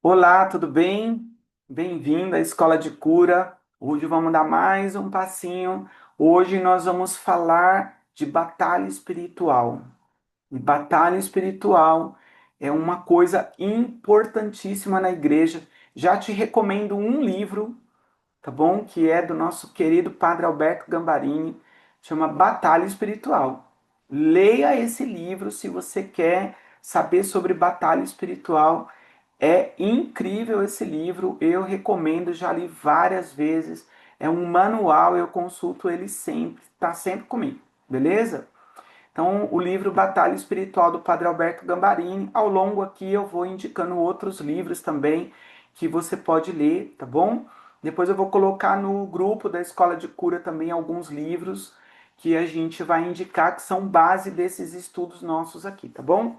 Olá, tudo bem? Bem-vindo à Escola de Cura. Hoje vamos dar mais um passinho. Hoje nós vamos falar de batalha espiritual. E batalha espiritual é uma coisa importantíssima na igreja. Já te recomendo um livro, tá bom? Que é do nosso querido Padre Alberto Gambarini, chama Batalha Espiritual. Leia esse livro se você quer saber sobre batalha espiritual. É incrível esse livro, eu recomendo, já li várias vezes. É um manual, eu consulto ele sempre, está sempre comigo, beleza? Então, o livro Batalha Espiritual do Padre Alberto Gambarini. Ao longo aqui eu vou indicando outros livros também que você pode ler, tá bom? Depois eu vou colocar no grupo da Escola de Cura também alguns livros que a gente vai indicar que são base desses estudos nossos aqui, tá bom?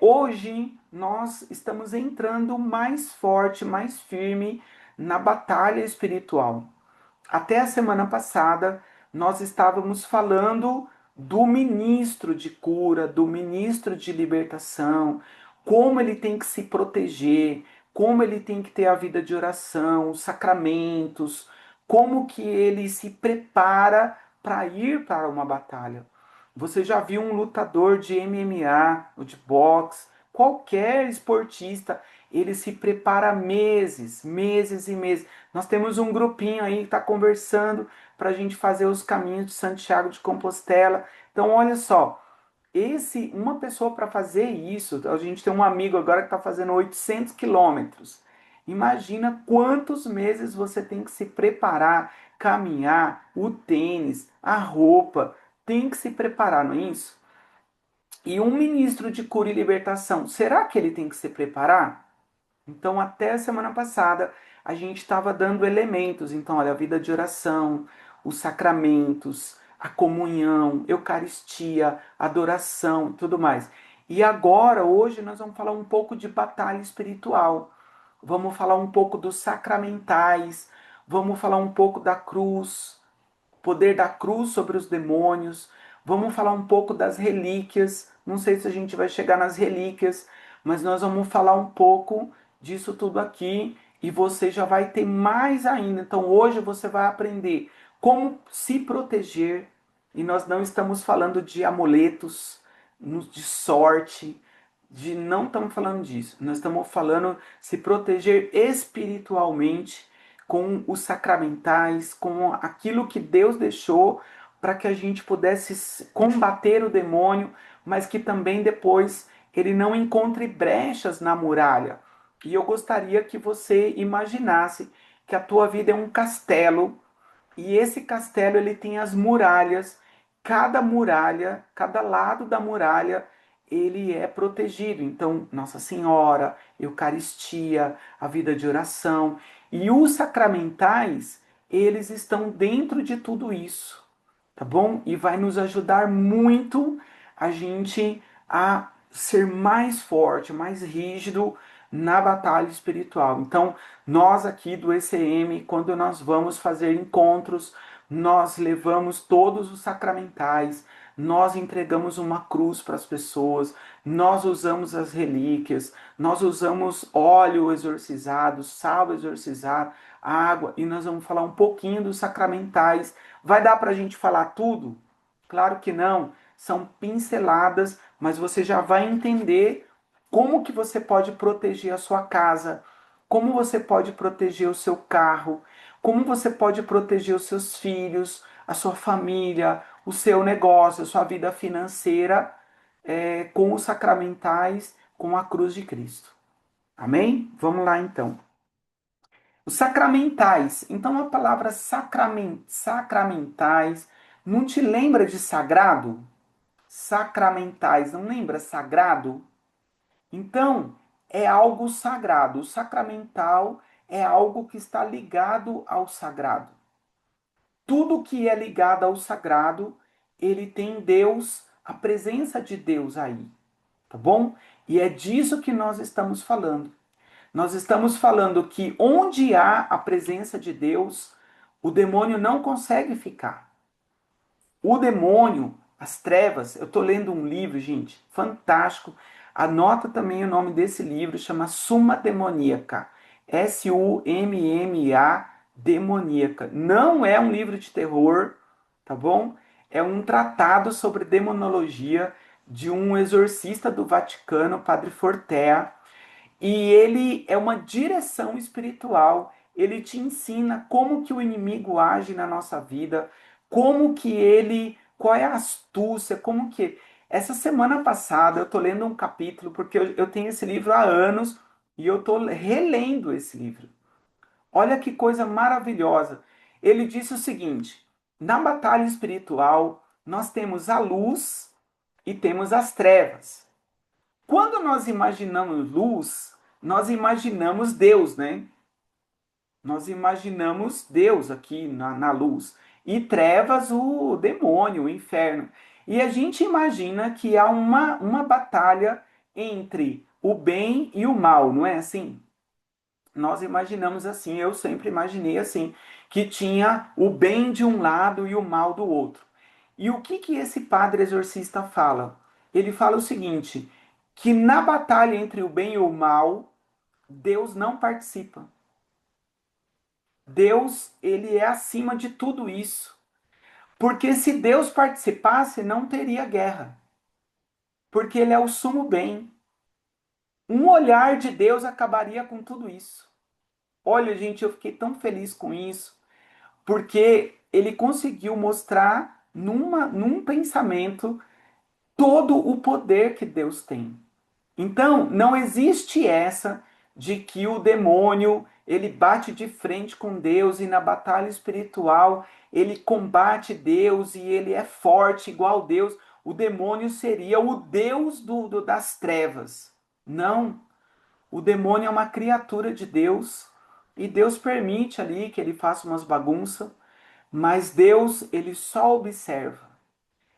Hoje nós estamos entrando mais forte, mais firme na batalha espiritual. Até a semana passada, nós estávamos falando do ministro de cura, do ministro de libertação, como ele tem que se proteger, como ele tem que ter a vida de oração, os sacramentos, como que ele se prepara para ir para uma batalha. Você já viu um lutador de MMA, ou de boxe, qualquer esportista, ele se prepara meses, meses e meses. Nós temos um grupinho aí que está conversando para a gente fazer os caminhos de Santiago de Compostela. Então, olha só, uma pessoa para fazer isso, a gente tem um amigo agora que está fazendo 800 quilômetros. Imagina quantos meses você tem que se preparar, caminhar, o tênis, a roupa, tem que se preparar, não é isso? E um ministro de cura e libertação, será que ele tem que se preparar? Então, até a semana passada, a gente estava dando elementos. Então, olha, a vida de oração, os sacramentos, a comunhão, Eucaristia, adoração, tudo mais. E agora, hoje, nós vamos falar um pouco de batalha espiritual. Vamos falar um pouco dos sacramentais, vamos falar um pouco da cruz, poder da cruz sobre os demônios. Vamos falar um pouco das relíquias. Não sei se a gente vai chegar nas relíquias, mas nós vamos falar um pouco disso tudo aqui e você já vai ter mais ainda. Então hoje você vai aprender como se proteger e nós não estamos falando de amuletos, de sorte, não estamos falando disso. Nós estamos falando se proteger espiritualmente com os sacramentais, com aquilo que Deus deixou para que a gente pudesse combater o demônio, mas que também depois ele não encontre brechas na muralha. E eu gostaria que você imaginasse que a tua vida é um castelo e esse castelo ele tem as muralhas. Cada muralha, cada lado da muralha, ele é protegido. Então, Nossa Senhora, Eucaristia, a vida de oração e os sacramentais, eles estão dentro de tudo isso, tá bom? E vai nos ajudar muito a gente a ser mais forte, mais rígido na batalha espiritual. Então, nós aqui do ECM, quando nós vamos fazer encontros, nós levamos todos os sacramentais, nós entregamos uma cruz para as pessoas, nós usamos as relíquias, nós usamos óleo exorcizado, sal exorcizado, água, e nós vamos falar um pouquinho dos sacramentais. Vai dar para a gente falar tudo? Claro que não. São pinceladas, mas você já vai entender como que você pode proteger a sua casa, como você pode proteger o seu carro, como você pode proteger os seus filhos, a sua família, o seu negócio, a sua vida financeira, com os sacramentais, com a cruz de Cristo. Amém? Vamos lá então. Os sacramentais. Então a palavra sacramentais não te lembra de sagrado? Sacramentais, não lembra sagrado? Então é algo sagrado. O sacramental é algo que está ligado ao sagrado. Tudo que é ligado ao sagrado, ele tem Deus, a presença de Deus aí, tá bom? E é disso que nós estamos falando. Nós estamos falando que onde há a presença de Deus, o demônio não consegue ficar. O demônio, as trevas, eu estou lendo um livro, gente, fantástico. Anota também o nome desse livro, chama Summa Demoníaca. Summa Demoníaca. Não é um livro de terror, tá bom? É um tratado sobre demonologia de um exorcista do Vaticano, Padre Fortea, e ele é uma direção espiritual. Ele te ensina como que o inimigo age na nossa vida, como que ele, qual é a astúcia, como que. Essa semana passada eu tô lendo um capítulo, porque eu tenho esse livro há anos e eu tô relendo esse livro. Olha que coisa maravilhosa. Ele disse o seguinte: na batalha espiritual, nós temos a luz e temos as trevas. Quando nós imaginamos luz, nós imaginamos Deus, né? Nós imaginamos Deus aqui na luz. E trevas, o demônio, o inferno. E a gente imagina que há uma batalha entre o bem e o mal, não é assim? Nós imaginamos assim, eu sempre imaginei assim, que tinha o bem de um lado e o mal do outro. E o que que esse padre exorcista fala? Ele fala o seguinte, que na batalha entre o bem e o mal, Deus não participa. Deus, ele é acima de tudo isso. Porque se Deus participasse, não teria guerra. Porque ele é o sumo bem. Um olhar de Deus acabaria com tudo isso. Olha, gente, eu fiquei tão feliz com isso. Porque ele conseguiu mostrar num pensamento todo o poder que Deus tem. Então, não existe essa de que o demônio ele bate de frente com Deus e na batalha espiritual ele combate Deus e ele é forte igual Deus. O demônio seria o Deus das trevas. Não, o demônio é uma criatura de Deus e Deus permite ali que ele faça umas bagunças, mas Deus ele só observa.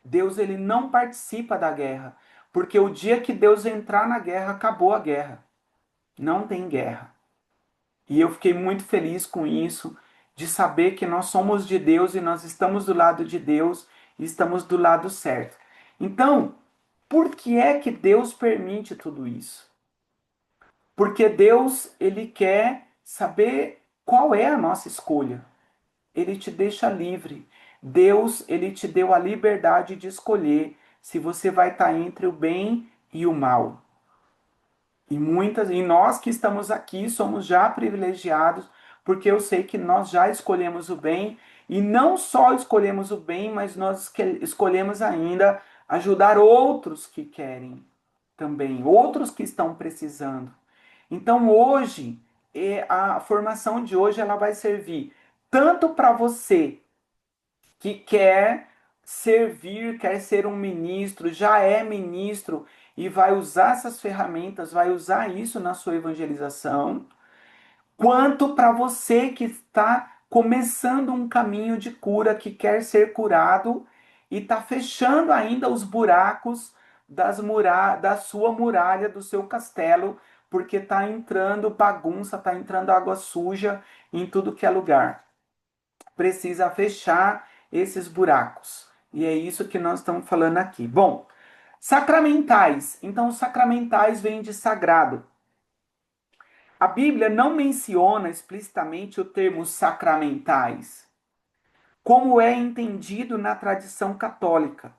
Deus ele não participa da guerra, porque o dia que Deus entrar na guerra, acabou a guerra. Não tem guerra. E eu fiquei muito feliz com isso, de saber que nós somos de Deus e nós estamos do lado de Deus e estamos do lado certo. Então, por que é que Deus permite tudo isso? Porque Deus, ele quer saber qual é a nossa escolha. Ele te deixa livre. Deus, ele te deu a liberdade de escolher se você vai estar entre o bem e o mal. E nós que estamos aqui somos já privilegiados, porque eu sei que nós já escolhemos o bem e não só escolhemos o bem, mas nós escolhemos ainda ajudar outros que querem também, outros que estão precisando. Então hoje, a formação de hoje ela vai servir tanto para você que quer servir, quer ser um ministro, já é ministro e vai usar essas ferramentas, vai usar isso na sua evangelização, quanto para você que está começando um caminho de cura, que quer ser curado e está fechando ainda os buracos da sua muralha, do seu castelo, porque está entrando bagunça, está entrando água suja em tudo que é lugar. Precisa fechar esses buracos. E é isso que nós estamos falando aqui. Bom, sacramentais. Então, sacramentais vem de sagrado. A Bíblia não menciona explicitamente o termo sacramentais, como é entendido na tradição católica.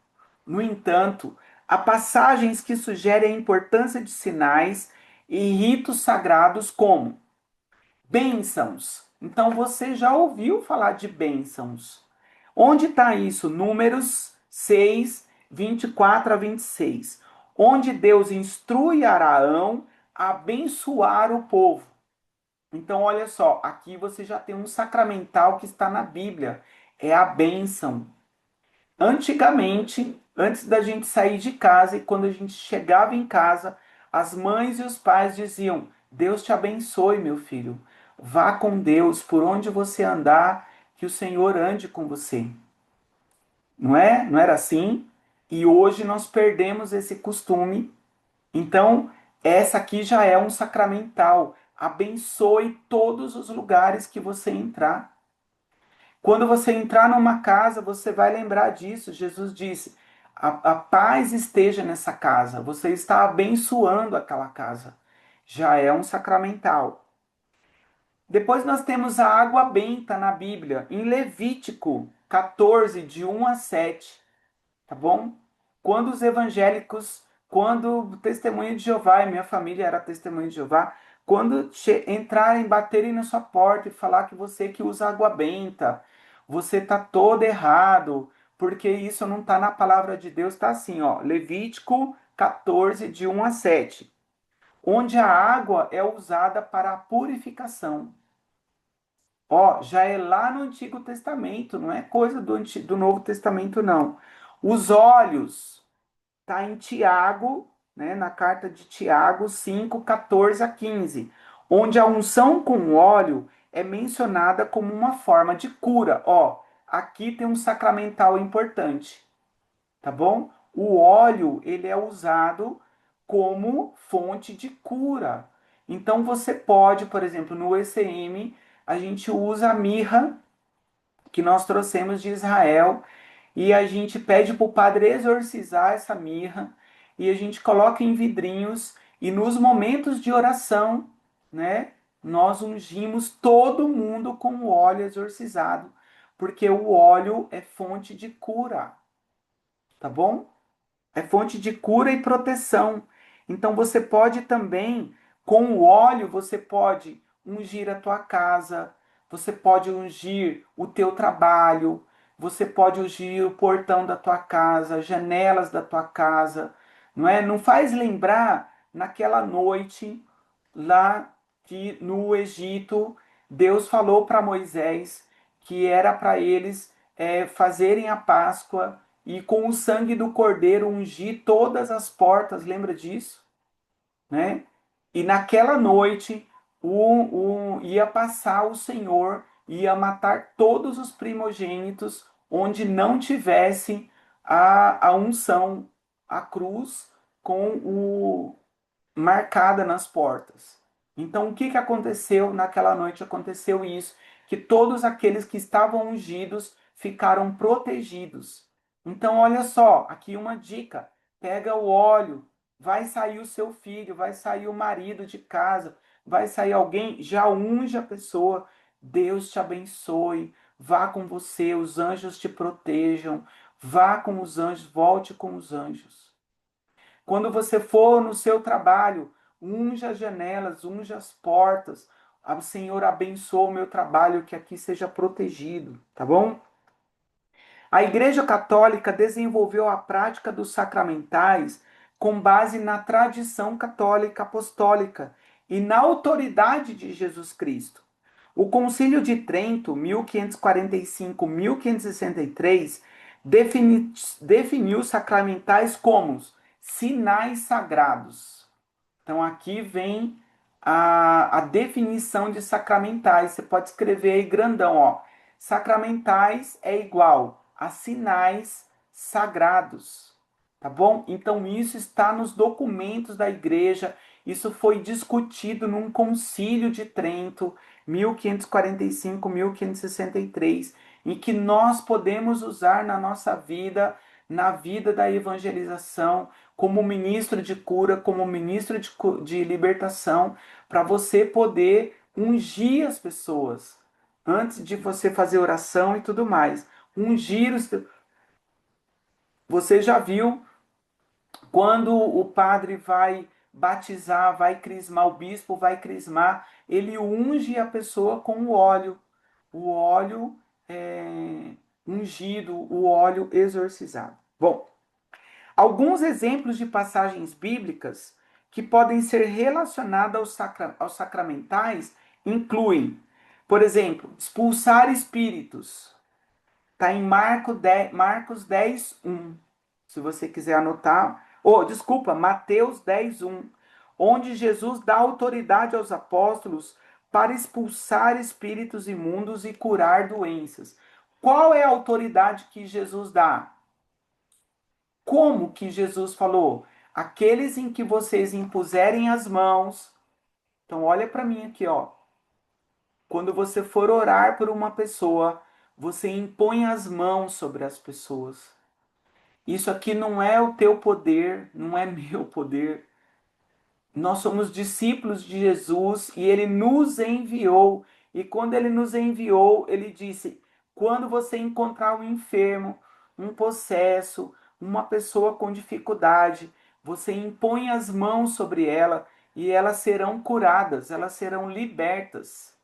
No entanto, há passagens que sugerem a importância de sinais e ritos sagrados como bênçãos. Então você já ouviu falar de bênçãos. Onde está isso? Números 6, 24 a 26. Onde Deus instrui Araão a abençoar o povo. Então, olha só, aqui você já tem um sacramental que está na Bíblia. É a bênção. Antigamente, antes da gente sair de casa e quando a gente chegava em casa, as mães e os pais diziam: Deus te abençoe, meu filho. Vá com Deus por onde você andar, que o Senhor ande com você. Não é? Não era assim? E hoje nós perdemos esse costume. Então, essa aqui já é um sacramental. Abençoe todos os lugares que você entrar. Quando você entrar numa casa, você vai lembrar disso. Jesus disse: a paz esteja nessa casa. Você está abençoando aquela casa. Já é um sacramental. Depois nós temos a água benta na Bíblia, em Levítico 14, de 1 a 7, tá bom? Quando os evangélicos, quando o testemunho de Jeová, e minha família era testemunho de Jeová, quando entrarem, baterem na sua porta e falar que você que usa água benta, você tá todo errado, porque isso não tá na palavra de Deus, tá assim, ó, Levítico 14, de 1 a 7, onde a água é usada para a purificação. Ó, já é lá no Antigo Testamento, não é coisa do Novo Testamento, não. Os olhos, tá em Tiago, né, na carta de Tiago 5, 14 a 15, onde a unção com óleo é mencionada como uma forma de cura. Ó, aqui tem um sacramental importante, tá bom? O óleo, ele é usado como fonte de cura. Então você pode, por exemplo, no ECM, a gente usa a mirra que nós trouxemos de Israel e a gente pede para o padre exorcizar essa mirra e a gente coloca em vidrinhos e nos momentos de oração, né, nós ungimos todo mundo com o óleo exorcizado, porque o óleo é fonte de cura, tá bom? É fonte de cura e proteção. Então você pode também, com o óleo, você pode ungir a tua casa, você pode ungir o teu trabalho, você pode ungir o portão da tua casa, janelas da tua casa, não é? Não faz lembrar naquela noite lá que no Egito Deus falou para Moisés que era para eles fazerem a Páscoa e com o sangue do cordeiro ungir todas as portas, lembra disso? Né? E naquela noite ia passar o Senhor, ia matar todos os primogênitos onde não tivesse a unção, a cruz com o marcada nas portas. Então, o que que aconteceu naquela noite? Aconteceu isso, que todos aqueles que estavam ungidos ficaram protegidos. Então, olha só, aqui uma dica: pega o óleo, vai sair o seu filho, vai sair o marido de casa, vai sair alguém, já unge a pessoa. Deus te abençoe, vá com você, os anjos te protejam, vá com os anjos, volte com os anjos. Quando você for no seu trabalho, unja as janelas, unja as portas. O Senhor abençoa o meu trabalho, que aqui seja protegido, tá bom? A Igreja Católica desenvolveu a prática dos sacramentais com base na tradição católica apostólica e na autoridade de Jesus Cristo. O Concílio de Trento, 1545-1563, definiu sacramentais como sinais sagrados. Então aqui vem a definição de sacramentais. Você pode escrever aí grandão, ó. Sacramentais é igual a sinais sagrados, tá bom? Então isso está nos documentos da igreja. Isso foi discutido num concílio de Trento, 1545-1563, em que nós podemos usar na nossa vida, na vida da evangelização, como ministro de cura, como ministro de libertação, para você poder ungir as pessoas antes de você fazer oração e tudo mais. Ungir os. Você já viu quando o padre vai batizar, vai crismar, o bispo vai crismar, ele unge a pessoa com o óleo ungido, o óleo exorcizado. Bom, alguns exemplos de passagens bíblicas que podem ser relacionadas aos sacramentais incluem, por exemplo, expulsar espíritos. Está em Marcos 10, 1. Se você quiser anotar. Oh, desculpa, Mateus 10, 1. Onde Jesus dá autoridade aos apóstolos para expulsar espíritos imundos e curar doenças. Qual é a autoridade que Jesus dá? Como que Jesus falou? Aqueles em que vocês impuserem as mãos. Então, olha para mim aqui, ó. Quando você for orar por uma pessoa, você impõe as mãos sobre as pessoas. Isso aqui não é o teu poder, não é meu poder. Nós somos discípulos de Jesus e ele nos enviou. E quando ele nos enviou, ele disse: quando você encontrar um enfermo, um possesso, uma pessoa com dificuldade, você impõe as mãos sobre ela e elas serão curadas, elas serão libertas.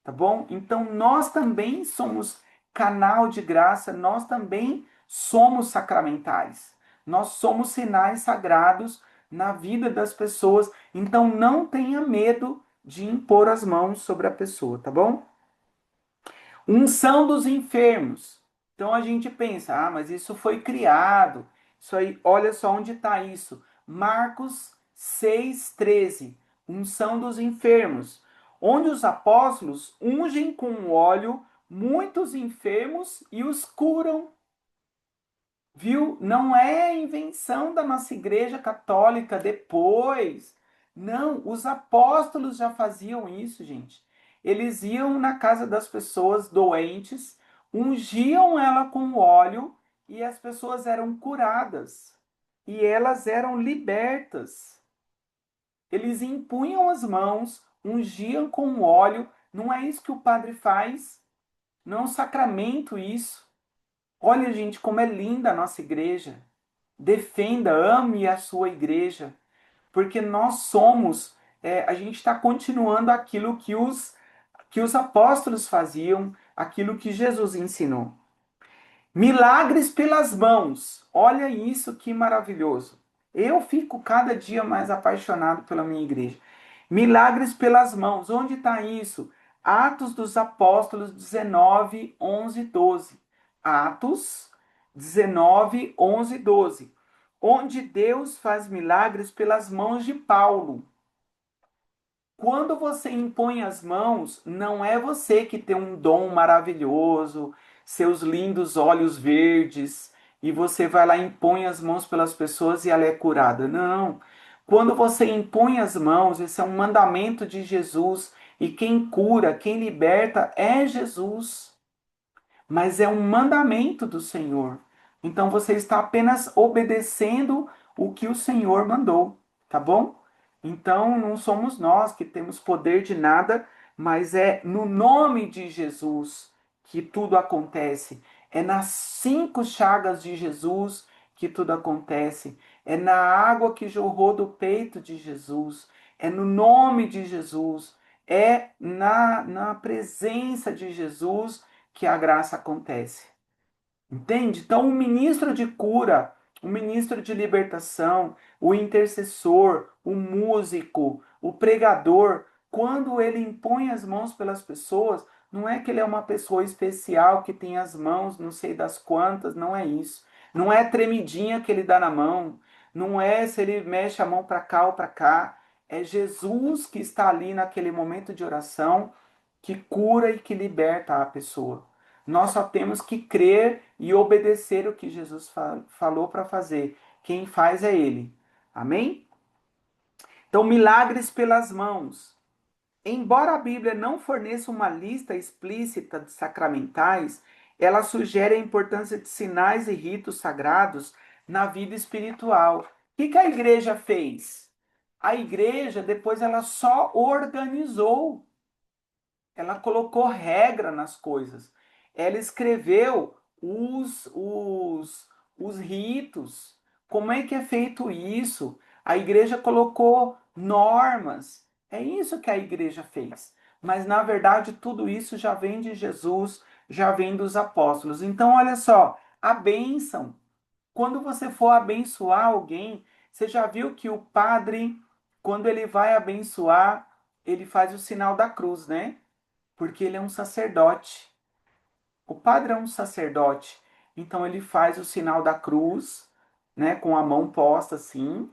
Tá bom? Então nós também somos canal de graça, nós também somos sacramentais. Nós somos sinais sagrados na vida das pessoas. Então não tenha medo de impor as mãos sobre a pessoa, tá bom? Unção dos enfermos. Então a gente pensa, mas isso foi criado. Isso aí, olha só onde está isso. Marcos 6,13. Unção dos enfermos. Onde os apóstolos ungem com óleo muitos enfermos e os curam. Viu? Não é invenção da nossa igreja católica depois. Não, os apóstolos já faziam isso, gente. Eles iam na casa das pessoas doentes, ungiam ela com óleo e as pessoas eram curadas. E elas eram libertas. Eles impunham as mãos, ungiam com óleo. Não é isso que o padre faz? Não é um sacramento isso. Olha, gente, como é linda a nossa igreja. Defenda, ame a sua igreja, porque nós somos, a gente está continuando aquilo que os apóstolos faziam, aquilo que Jesus ensinou. Milagres pelas mãos. Olha isso que maravilhoso. Eu fico cada dia mais apaixonado pela minha igreja. Milagres pelas mãos. Onde está isso? Atos dos Apóstolos 19, 11, 12. Atos 19, 11, 12. Onde Deus faz milagres pelas mãos de Paulo. Quando você impõe as mãos, não é você que tem um dom maravilhoso, seus lindos olhos verdes, e você vai lá e impõe as mãos pelas pessoas e ela é curada. Não. Quando você impõe as mãos, esse é um mandamento de Jesus, e quem cura, quem liberta é Jesus. Mas é um mandamento do Senhor. Então você está apenas obedecendo o que o Senhor mandou, tá bom? Então não somos nós que temos poder de nada, mas é no nome de Jesus que tudo acontece. É nas 5 chagas de Jesus que tudo acontece. É na água que jorrou do peito de Jesus. É no nome de Jesus. É na presença de Jesus que a graça acontece. Entende? Então, o ministro de cura, o ministro de libertação, o intercessor, o músico, o pregador, quando ele impõe as mãos pelas pessoas, não é que ele é uma pessoa especial que tem as mãos não sei das quantas, não é isso. Não é tremidinha que ele dá na mão, não é se ele mexe a mão para cá ou para cá. É Jesus que está ali naquele momento de oração que cura e que liberta a pessoa. Nós só temos que crer e obedecer o que Jesus falou para fazer. Quem faz é Ele. Amém? Então, milagres pelas mãos. Embora a Bíblia não forneça uma lista explícita de sacramentais, ela sugere a importância de sinais e ritos sagrados na vida espiritual. O que a igreja fez? A igreja, depois, ela só organizou, ela colocou regra nas coisas. Ela escreveu os ritos. Como é que é feito isso? A igreja colocou normas. É isso que a igreja fez. Mas, na verdade, tudo isso já vem de Jesus, já vem dos apóstolos. Então, olha só, a bênção. Quando você for abençoar alguém, você já viu que o padre, quando ele vai abençoar, ele faz o sinal da cruz, né? Porque ele é um sacerdote. O padre é um sacerdote, então ele faz o sinal da cruz, né, com a mão posta assim,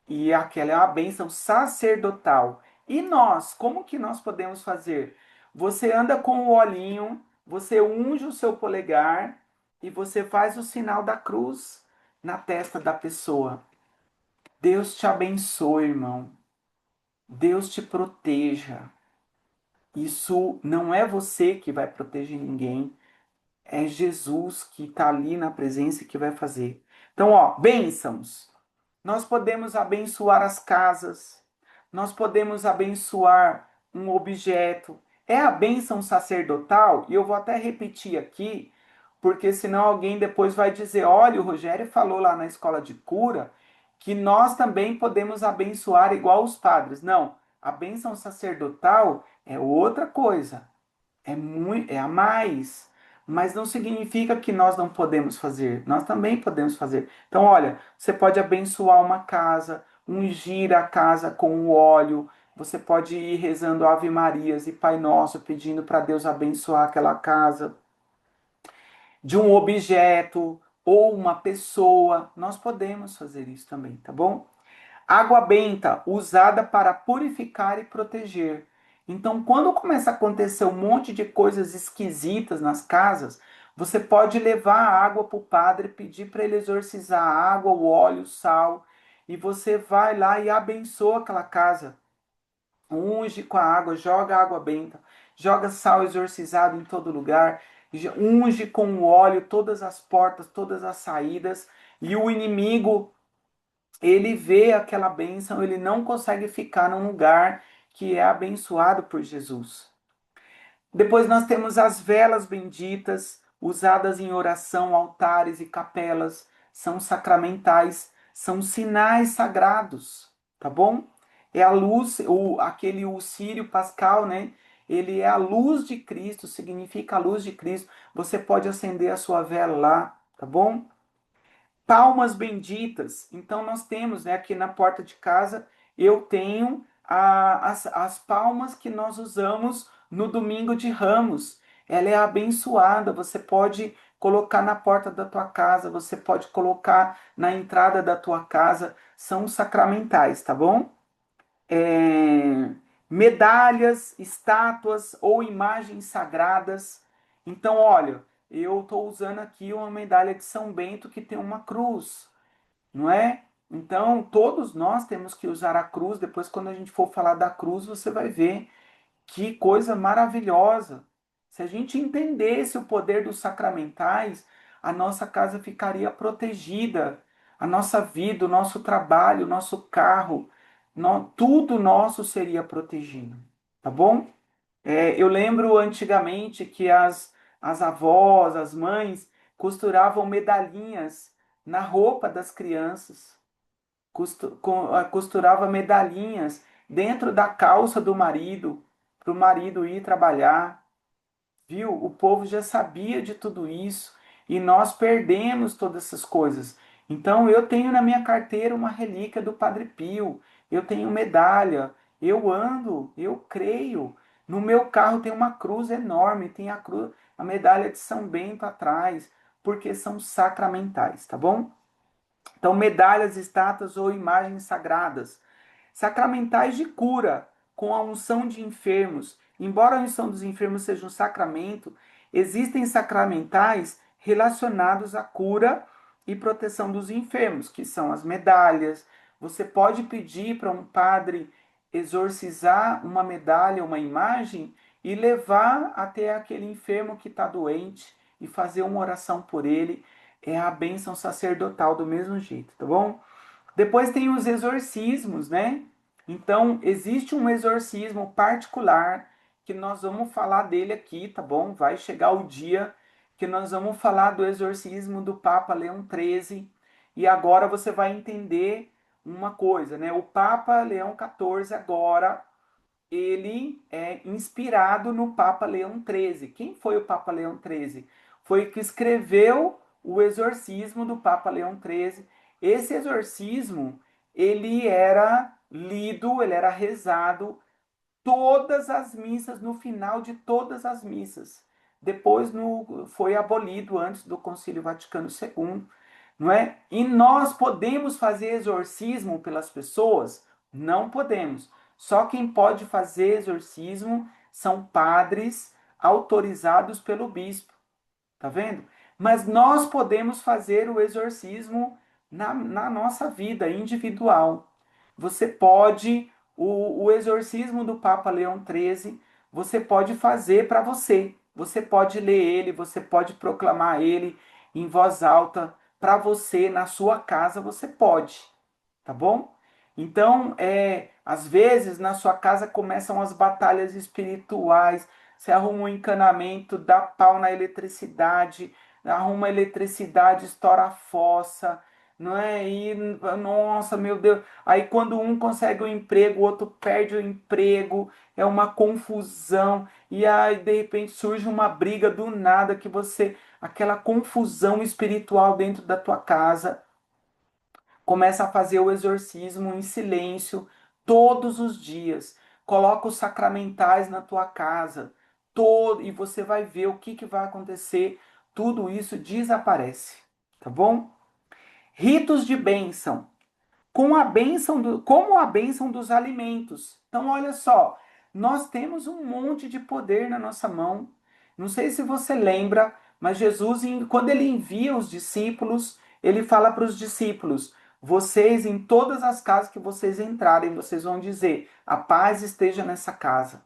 e aquela é uma bênção sacerdotal. E nós, como que nós podemos fazer? Você anda com o olhinho, você unge o seu polegar e você faz o sinal da cruz na testa da pessoa. Deus te abençoe, irmão. Deus te proteja. Isso não é você que vai proteger ninguém. É Jesus que está ali na presença e que vai fazer. Então, ó, bênçãos. Nós podemos abençoar as casas, nós podemos abençoar um objeto. É a bênção sacerdotal, e eu vou até repetir aqui, porque senão alguém depois vai dizer: olha, o Rogério falou lá na escola de cura que nós também podemos abençoar igual os padres. Não, a bênção sacerdotal é outra coisa, é muito, é a mais. Mas não significa que nós não podemos fazer. Nós também podemos fazer. Então, olha, você pode abençoar uma casa, ungir a casa com o óleo. Você pode ir rezando Ave Marias e Pai Nosso, pedindo para Deus abençoar aquela casa. De um objeto ou uma pessoa, nós podemos fazer isso também, tá bom? Água benta, usada para purificar e proteger. Então, quando começa a acontecer um monte de coisas esquisitas nas casas, você pode levar a água para o padre, pedir para ele exorcizar a água, o óleo, o sal, e você vai lá e abençoa aquela casa. Unge com a água, joga água benta, joga sal exorcizado em todo lugar, unge com o óleo todas as portas, todas as saídas, e o inimigo ele vê aquela bênção, ele não consegue ficar num lugar que é abençoado por Jesus. Depois nós temos as velas benditas, usadas em oração, altares e capelas, são sacramentais, são sinais sagrados, tá bom? É a luz, o Sírio Pascal, né? Ele é a luz de Cristo, significa a luz de Cristo. Você pode acender a sua vela lá, tá bom? Palmas benditas. Então nós temos, né, aqui na porta de casa, eu tenho as palmas que nós usamos no domingo de Ramos. Ela é abençoada. Você pode colocar na porta da tua casa, você pode colocar na entrada da tua casa. São sacramentais, tá bom? Medalhas, estátuas ou imagens sagradas. Então, olha, eu estou usando aqui uma medalha de São Bento que tem uma cruz, não é? Então, todos nós temos que usar a cruz. Depois, quando a gente for falar da cruz, você vai ver que coisa maravilhosa. Se a gente entendesse o poder dos sacramentais, a nossa casa ficaria protegida, a nossa vida, o nosso trabalho, o nosso carro, tudo nosso seria protegido, tá bom? Eu lembro antigamente que as avós, as mães, costuravam medalhinhas na roupa das crianças, costurava medalhinhas dentro da calça do marido, para o marido ir trabalhar, viu? O povo já sabia de tudo isso e nós perdemos todas essas coisas. Então eu tenho na minha carteira uma relíquia do Padre Pio, eu tenho medalha, eu ando, eu creio. No meu carro tem uma cruz enorme, tem a cruz, a medalha de São Bento atrás, porque são sacramentais, tá bom? Então, medalhas, estátuas ou imagens sagradas. Sacramentais de cura, com a unção de enfermos. Embora a unção dos enfermos seja um sacramento, existem sacramentais relacionados à cura e proteção dos enfermos, que são as medalhas. Você pode pedir para um padre exorcizar uma medalha, uma imagem, e levar até aquele enfermo que está doente e fazer uma oração por ele. É a bênção sacerdotal do mesmo jeito, tá bom? Depois tem os exorcismos, né? Então, existe um exorcismo particular que nós vamos falar dele aqui, tá bom? Vai chegar o dia que nós vamos falar do exorcismo do Papa Leão XIII. E agora você vai entender uma coisa, né? O Papa Leão XIV agora, ele é inspirado no Papa Leão XIII. Quem foi o Papa Leão XIII? Foi o que escreveu o exorcismo do Papa Leão XIII. Esse exorcismo, ele era lido, ele era rezado todas as missas, no final de todas as missas. Depois foi abolido antes do Concílio Vaticano II, não é? E nós podemos fazer exorcismo pelas pessoas? Não podemos. Só quem pode fazer exorcismo são padres autorizados pelo bispo, tá vendo? Mas nós podemos fazer o exorcismo na nossa vida individual. Você pode, o exorcismo do Papa Leão XIII, você pode fazer para você. você pode ler ele, você pode proclamar ele em voz alta para você na sua casa, você pode, tá bom? Então, às vezes na sua casa começam as batalhas espirituais. Você arruma um encanamento, dá pau na eletricidade, arruma eletricidade, estoura a fossa, não é? E, nossa, meu Deus. Aí quando um consegue um emprego, o outro perde o emprego, é uma confusão. E aí de repente surge uma briga do nada que você, aquela confusão espiritual dentro da tua casa. Começa a fazer o exorcismo em silêncio todos os dias. Coloca os sacramentais na tua casa, todo, e você vai ver o que vai acontecer. Tudo isso desaparece, tá bom? Ritos de bênção com a bênção como a bênção dos alimentos. Então, olha só, nós temos um monte de poder na nossa mão. Não sei se você lembra, mas Jesus, quando ele envia os discípulos, ele fala para os discípulos: vocês, em todas as casas que vocês entrarem, vocês vão dizer: a paz esteja nessa casa.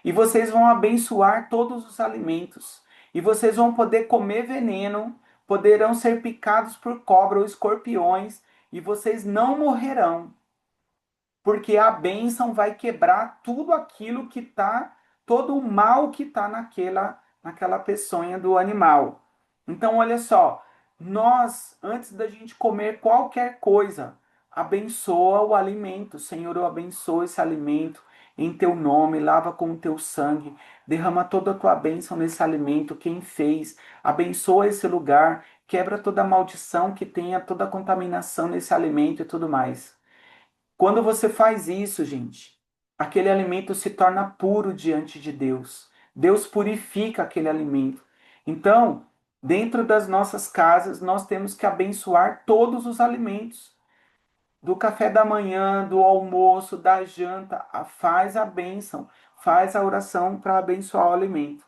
E vocês vão abençoar todos os alimentos. E vocês vão poder comer veneno, poderão ser picados por cobra ou escorpiões, e vocês não morrerão, porque a bênção vai quebrar tudo aquilo que está, todo o mal que está naquela peçonha do animal. Então, olha só, nós, antes da gente comer qualquer coisa, abençoa o alimento. Senhor, eu abençoo esse alimento em teu nome, lava com o teu sangue, derrama toda a tua bênção nesse alimento, quem fez, abençoa esse lugar, quebra toda a maldição que tenha, toda a contaminação nesse alimento e tudo mais. Quando você faz isso, gente, aquele alimento se torna puro diante de Deus. Deus purifica aquele alimento. Então, dentro das nossas casas, nós temos que abençoar todos os alimentos. Do café da manhã, do almoço, da janta, faz a bênção, faz a oração para abençoar o alimento.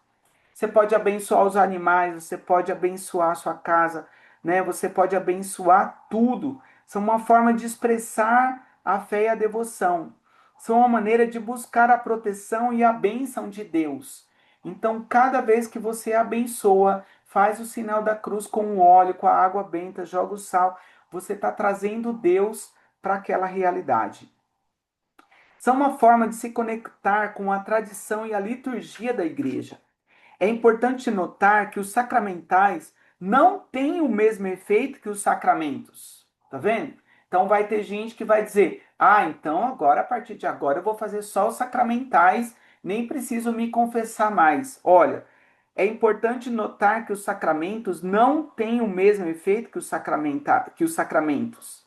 Você pode abençoar os animais, você pode abençoar a sua casa, né? Você pode abençoar tudo. São uma forma de expressar a fé e a devoção. São uma maneira de buscar a proteção e a bênção de Deus. Então, cada vez que você abençoa, faz o sinal da cruz com o óleo, com a água benta, joga o sal, você está trazendo Deus para aquela realidade. São uma forma de se conectar com a tradição e a liturgia da igreja. É importante notar que os sacramentais não têm o mesmo efeito que os sacramentos. Tá vendo? Então vai ter gente que vai dizer: ah, então agora, a partir de agora, eu vou fazer só os sacramentais, nem preciso me confessar mais. Olha, é importante notar que os sacramentos não têm o mesmo efeito que que os sacramentos,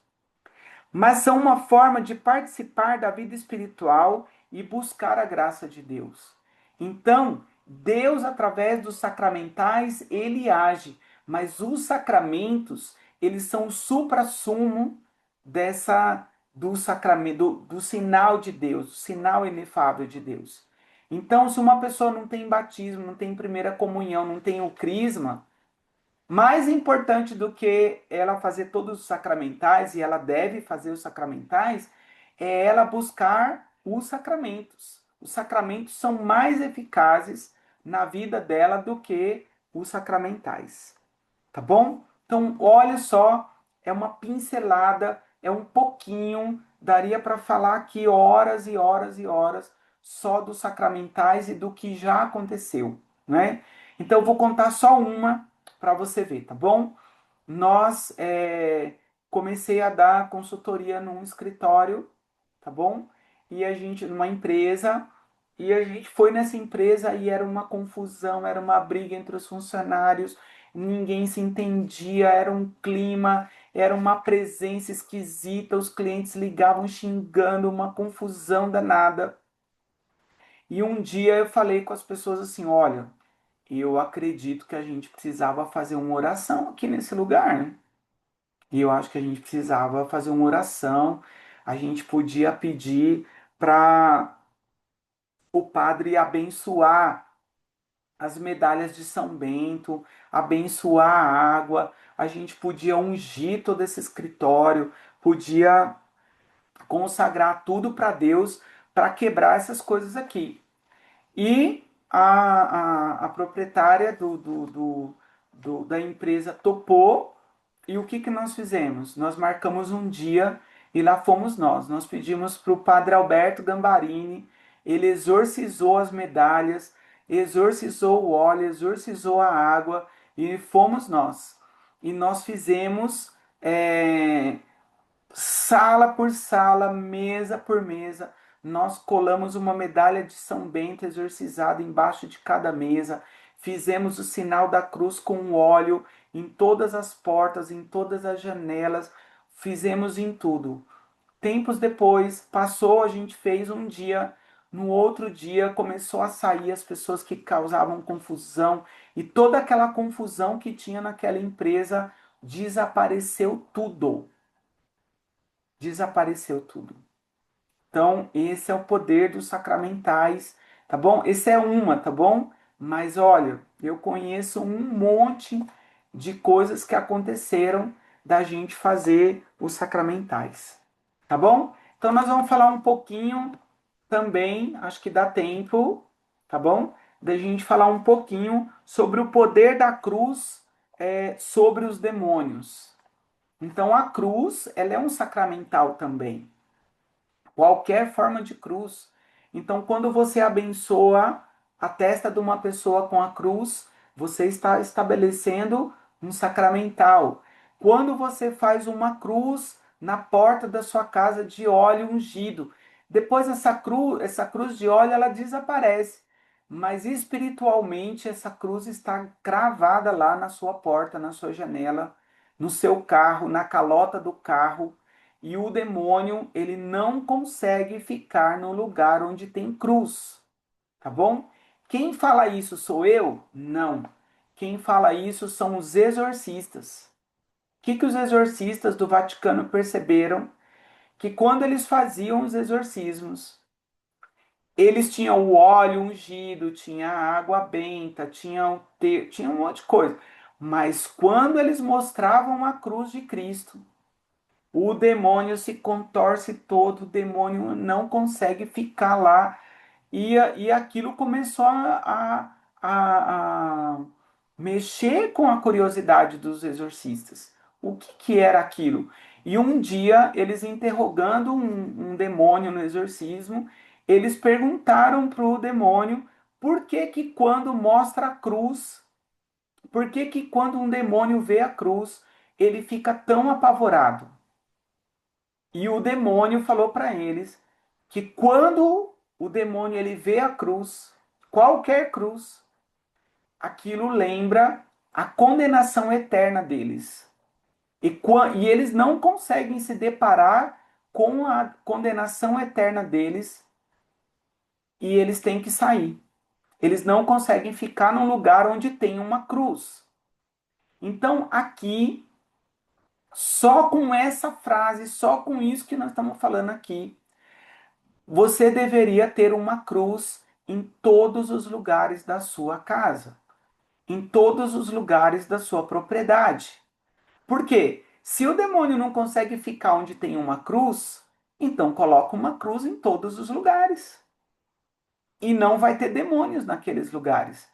mas são uma forma de participar da vida espiritual e buscar a graça de Deus. Então, Deus, através dos sacramentais, ele age, mas os sacramentos, eles são o suprassumo do sacramento, do sinal de Deus, o sinal inefável de Deus. Então, se uma pessoa não tem batismo, não tem primeira comunhão, não tem o crisma, mais importante do que ela fazer todos os sacramentais, e ela deve fazer os sacramentais, é ela buscar os sacramentos. Os sacramentos são mais eficazes na vida dela do que os sacramentais. Tá bom? Então, olha só, é uma pincelada, é um pouquinho, daria para falar aqui horas e horas e horas só dos sacramentais e do que já aconteceu, né? Então, eu vou contar só uma para você ver, tá bom? Nós comecei a dar consultoria num escritório, tá bom? E a gente, numa empresa, e a gente foi nessa empresa e era uma confusão, era uma briga entre os funcionários, ninguém se entendia, era um clima, era uma presença esquisita, os clientes ligavam xingando, uma confusão danada. E um dia eu falei com as pessoas assim: olha, eu acredito que a gente precisava fazer uma oração aqui nesse lugar, né? E eu acho que a gente precisava fazer uma oração, a gente podia pedir para o padre abençoar as medalhas de São Bento, abençoar a água, a gente podia ungir todo esse escritório, podia consagrar tudo para Deus para quebrar essas coisas aqui. E a proprietária da empresa topou. E o que que nós fizemos? Nós marcamos um dia e lá fomos nós. Nós pedimos para o padre Alberto Gambarini, ele exorcizou as medalhas, exorcizou o óleo, exorcizou a água e fomos nós. E nós fizemos sala por sala, mesa por mesa. Nós colamos uma medalha de São Bento exorcizada embaixo de cada mesa. Fizemos o sinal da cruz com óleo em todas as portas, em todas as janelas. Fizemos em tudo. Tempos depois, passou, a gente fez um dia. No outro dia, começou a sair as pessoas que causavam confusão. E toda aquela confusão que tinha naquela empresa desapareceu tudo. Desapareceu tudo. Então, esse é o poder dos sacramentais, tá bom? Esse é uma, tá bom? Mas olha, eu conheço um monte de coisas que aconteceram da gente fazer os sacramentais, tá bom? Então, nós vamos falar um pouquinho também, acho que dá tempo, tá bom? Da gente falar um pouquinho sobre o poder da cruz sobre os demônios. Então, a cruz, ela é um sacramental também. Qualquer forma de cruz. Então, quando você abençoa a testa de uma pessoa com a cruz, você está estabelecendo um sacramental. Quando você faz uma cruz na porta da sua casa de óleo ungido, depois essa cruz de óleo ela desaparece, mas espiritualmente essa cruz está cravada lá na sua porta, na sua janela, no seu carro, na calota do carro. E o demônio, ele não consegue ficar no lugar onde tem cruz, tá bom? Quem fala isso sou eu? Não. Quem fala isso são os exorcistas. O que os exorcistas do Vaticano perceberam? Que quando eles faziam os exorcismos, eles tinham o óleo ungido, tinha a água benta, tinha um monte de coisa. Mas quando eles mostravam a cruz de Cristo, o demônio se contorce todo, o demônio não consegue ficar lá. E aquilo começou a mexer com a curiosidade dos exorcistas. O que, que era aquilo? E um dia, eles interrogando um demônio no exorcismo, eles perguntaram para o demônio por que que quando mostra a cruz, por que que quando um demônio vê a cruz, ele fica tão apavorado? E o demônio falou para eles que quando o demônio ele vê a cruz, qualquer cruz, aquilo lembra a condenação eterna deles. E eles não conseguem se deparar com a condenação eterna deles e eles têm que sair. Eles não conseguem ficar num lugar onde tem uma cruz. Então, aqui, só com essa frase, só com isso que nós estamos falando aqui, você deveria ter uma cruz em todos os lugares da sua casa, em todos os lugares da sua propriedade. Por quê? Se o demônio não consegue ficar onde tem uma cruz, então coloca uma cruz em todos os lugares. E não vai ter demônios naqueles lugares.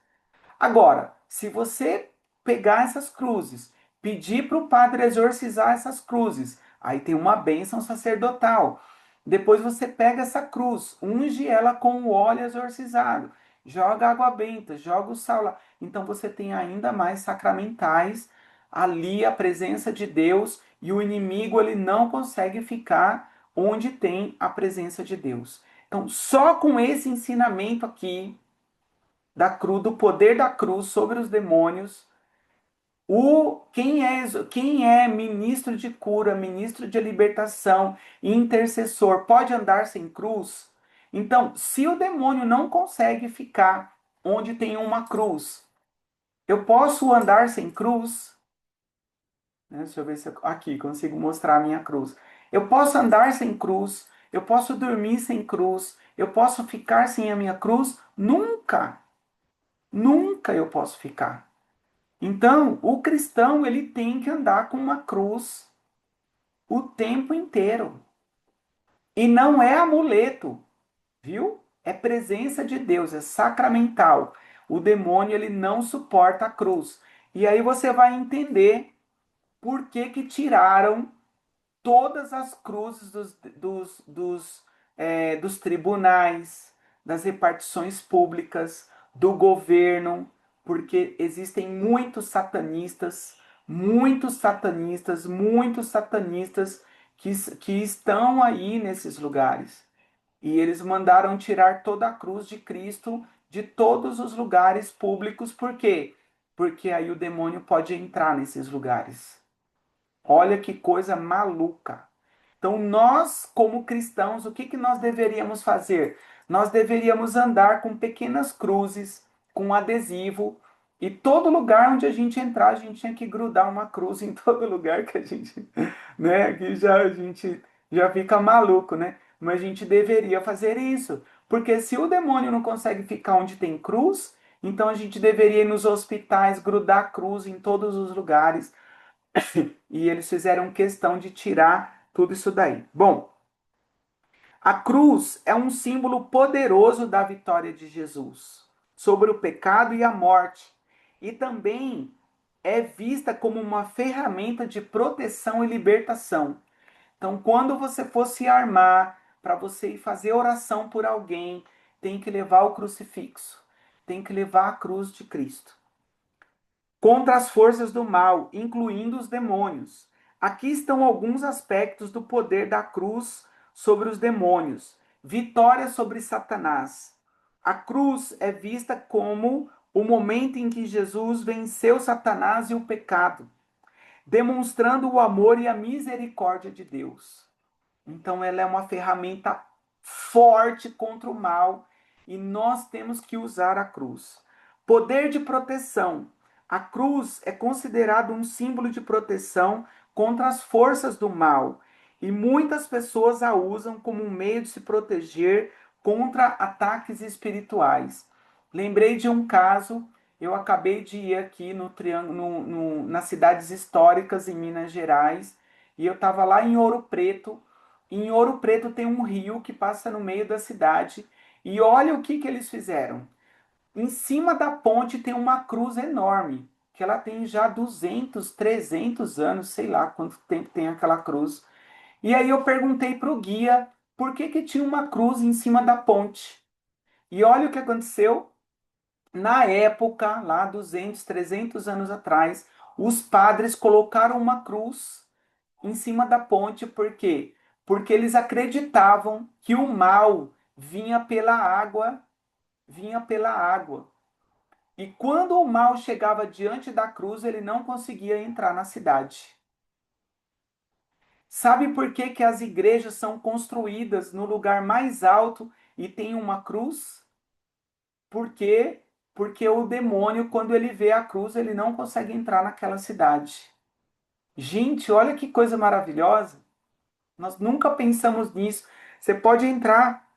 Agora, se você pegar essas cruzes, pedir para o padre exorcizar essas cruzes, aí tem uma bênção sacerdotal. Depois você pega essa cruz, unge ela com o óleo exorcizado, joga água benta, joga o sal lá. Então você tem ainda mais sacramentais ali, a presença de Deus, e o inimigo ele não consegue ficar onde tem a presença de Deus. Então, só com esse ensinamento aqui, da cruz, do poder da cruz sobre os demônios. Quem é ministro de cura, ministro de libertação, intercessor, pode andar sem cruz? Então, se o demônio não consegue ficar onde tem uma cruz, eu posso andar sem cruz? Né? Deixa eu ver se eu, aqui consigo mostrar a minha cruz. Eu posso andar sem cruz, eu posso dormir sem cruz, eu posso ficar sem a minha cruz? Nunca! Nunca eu posso ficar. Então, o cristão ele tem que andar com uma cruz o tempo inteiro. E não é amuleto, viu? é presença de Deus, é sacramental. O demônio ele não suporta a cruz. E aí você vai entender por que que tiraram todas as cruzes dos tribunais, das repartições públicas, do governo, porque existem muitos satanistas, muitos satanistas que estão aí nesses lugares. E eles mandaram tirar toda a cruz de Cristo de todos os lugares públicos, por quê? Porque aí o demônio pode entrar nesses lugares. Olha que coisa maluca. Então, nós, como cristãos, o que que nós deveríamos fazer? Nós deveríamos andar com pequenas cruzes, com adesivo, e todo lugar onde a gente entrar, a gente tinha que grudar uma cruz em todo lugar que a gente, né, que já a gente já fica maluco, né? Mas a gente deveria fazer isso, porque se o demônio não consegue ficar onde tem cruz, então a gente deveria ir nos hospitais, grudar cruz em todos os lugares, e eles fizeram questão de tirar tudo isso daí. Bom, a cruz é um símbolo poderoso da vitória de Jesus sobre o pecado e a morte, e também é vista como uma ferramenta de proteção e libertação. Então, quando você for se armar para você ir fazer oração por alguém, tem que levar o crucifixo, tem que levar a cruz de Cristo contra as forças do mal, incluindo os demônios. Aqui estão alguns aspectos do poder da cruz sobre os demônios. Vitória sobre Satanás. A cruz é vista como o momento em que Jesus venceu Satanás e o pecado, demonstrando o amor e a misericórdia de Deus. Então, ela é uma ferramenta forte contra o mal e nós temos que usar a cruz. Poder de proteção. A cruz é considerada um símbolo de proteção contra as forças do mal e muitas pessoas a usam como um meio de se proteger contra ataques espirituais. Lembrei de um caso, eu acabei de ir aqui no triângulo, nas cidades históricas em Minas Gerais, e eu estava lá em Ouro Preto. Em Ouro Preto tem um rio que passa no meio da cidade. E olha o que que eles fizeram. Em cima da ponte tem uma cruz enorme, que ela tem já 200, 300 anos, sei lá quanto tempo tem aquela cruz. E aí eu perguntei para o guia por que que tinha uma cruz em cima da ponte. E olha o que aconteceu. Na época, lá 200, 300 anos atrás, os padres colocaram uma cruz em cima da ponte, por quê? Porque eles acreditavam que o mal vinha pela água. E quando o mal chegava diante da cruz, ele não conseguia entrar na cidade. Sabe por que que as igrejas são construídas no lugar mais alto e tem uma cruz? Por quê? Porque o demônio, quando ele vê a cruz, ele não consegue entrar naquela cidade. Gente, olha que coisa maravilhosa. Nós nunca pensamos nisso. Você pode entrar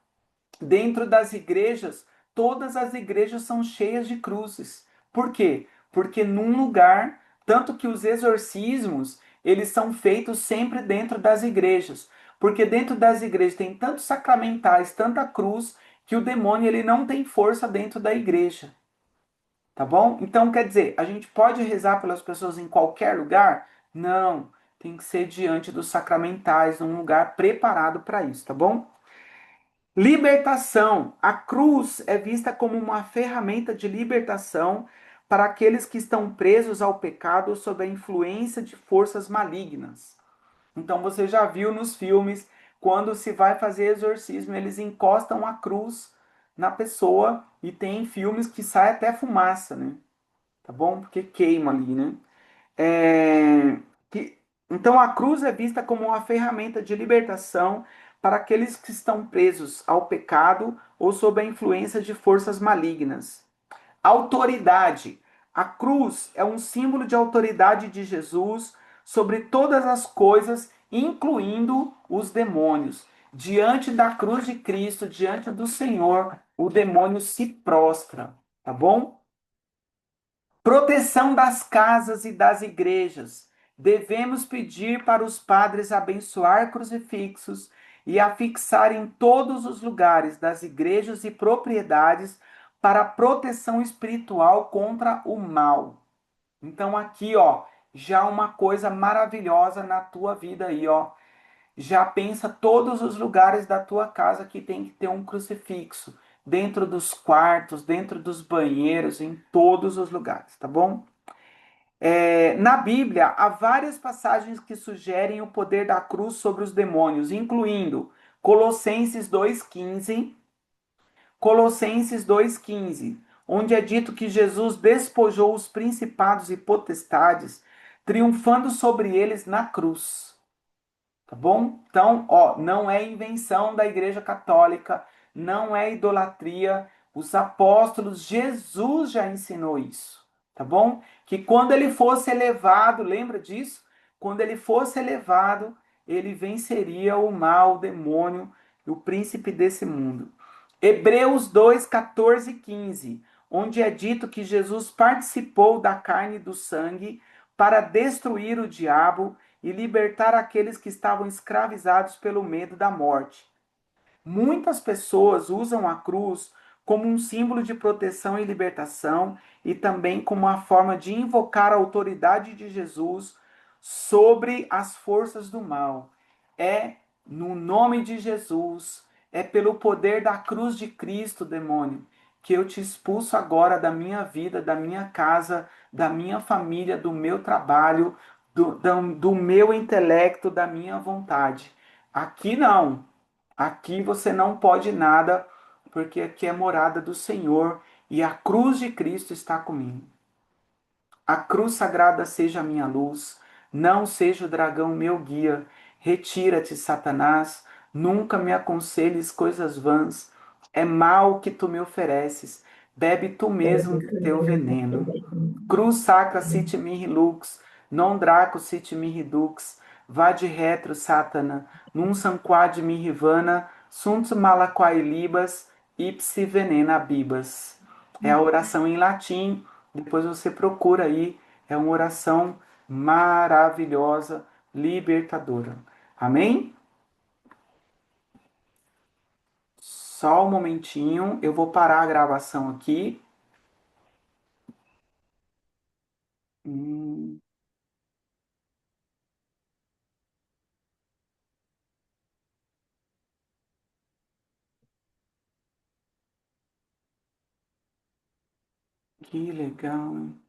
dentro das igrejas, todas as igrejas são cheias de cruzes. Por quê? Porque num lugar, tanto que os exorcismos, eles são feitos sempre dentro das igrejas. Porque dentro das igrejas tem tantos sacramentais, tanta cruz, que o demônio ele não tem força dentro da igreja. Tá bom? Então, quer dizer, a gente pode rezar pelas pessoas em qualquer lugar? Não. Tem que ser diante dos sacramentais, num lugar preparado para isso, tá bom? Libertação. A cruz é vista como uma ferramenta de libertação para aqueles que estão presos ao pecado sob a influência de forças malignas. Então você já viu nos filmes, quando se vai fazer exorcismo, eles encostam a cruz na pessoa e tem filmes que sai até fumaça, né? Tá bom? Porque queima ali, né? É, que, então a cruz é vista como uma ferramenta de libertação para aqueles que estão presos ao pecado ou sob a influência de forças malignas. Autoridade. A cruz é um símbolo de autoridade de Jesus sobre todas as coisas, incluindo os demônios. Diante da cruz de Cristo, diante do Senhor, o demônio se prostra, tá bom? Proteção das casas e das igrejas. Devemos pedir para os padres abençoar crucifixos e a fixar em todos os lugares das igrejas e propriedades para proteção espiritual contra o mal. Então aqui, ó, já uma coisa maravilhosa na tua vida aí, ó. Já pensa todos os lugares da tua casa que tem que ter um crucifixo, dentro dos quartos, dentro dos banheiros, em todos os lugares, tá bom? Na Bíblia, há várias passagens que sugerem o poder da cruz sobre os demônios, incluindo Colossenses 2,15, Colossenses 2,15, onde é dito que Jesus despojou os principados e potestades, triunfando sobre eles na cruz. Tá bom? Então, ó, não é invenção da Igreja Católica, não é idolatria. Os apóstolos, Jesus já ensinou isso, tá bom? Que quando ele fosse elevado, lembra disso? Quando ele fosse elevado, ele venceria o mal, o demônio e o príncipe desse mundo. Hebreus 2, 14 e 15, onde é dito que Jesus participou da carne e do sangue para destruir o diabo e libertar aqueles que estavam escravizados pelo medo da morte. Muitas pessoas usam a cruz como um símbolo de proteção e libertação e também como uma forma de invocar a autoridade de Jesus sobre as forças do mal. É no nome de Jesus, é pelo poder da cruz de Cristo, demônio, que eu te expulso agora da minha vida, da minha casa, da minha família, do meu trabalho, do meu intelecto, da minha vontade. Aqui não. Aqui você não pode nada, porque aqui é morada do Senhor e a cruz de Cristo está comigo. A cruz sagrada seja a minha luz, não seja o dragão meu guia. Retira-te, Satanás, nunca me aconselhes coisas vãs. É mal que tu me ofereces, bebe tu mesmo do teu veneno. Cruz sacra sit mihi lux, non draco sit mihi dux, vade retro, Satana, num sanquad mihi vana, sunt malaquai libas, ipsi venena bibas. É a oração em latim, depois você procura aí, é uma oração maravilhosa, libertadora. Amém? Só um momentinho, eu vou parar a gravação aqui. Hum, que legal, hein?